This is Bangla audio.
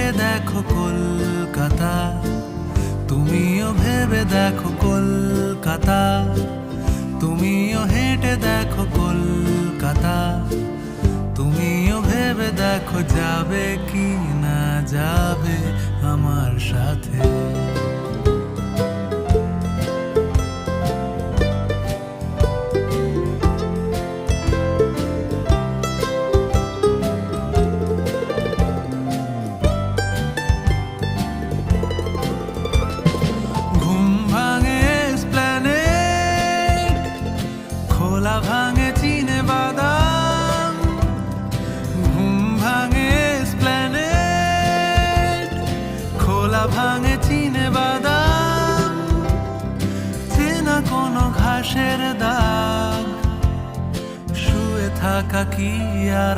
হেঁটে দেখো কলকাতা, তুমিও ভেবে দেখো কলকাতা, তুমিও হেঁটে দেখো কলকাতা, তুমিও ভেবে দেখো যাবে কি না যাবে আমার সাথে। খোলা ভাঙে চিনে বাদাম, ঘুম ভাঙে এসপ্ল্যানেড, খোলা ভাঙে চিনে বাদাম, চেনা কোনো ঘাসের দাগ, শুয়ে থাকা কি আর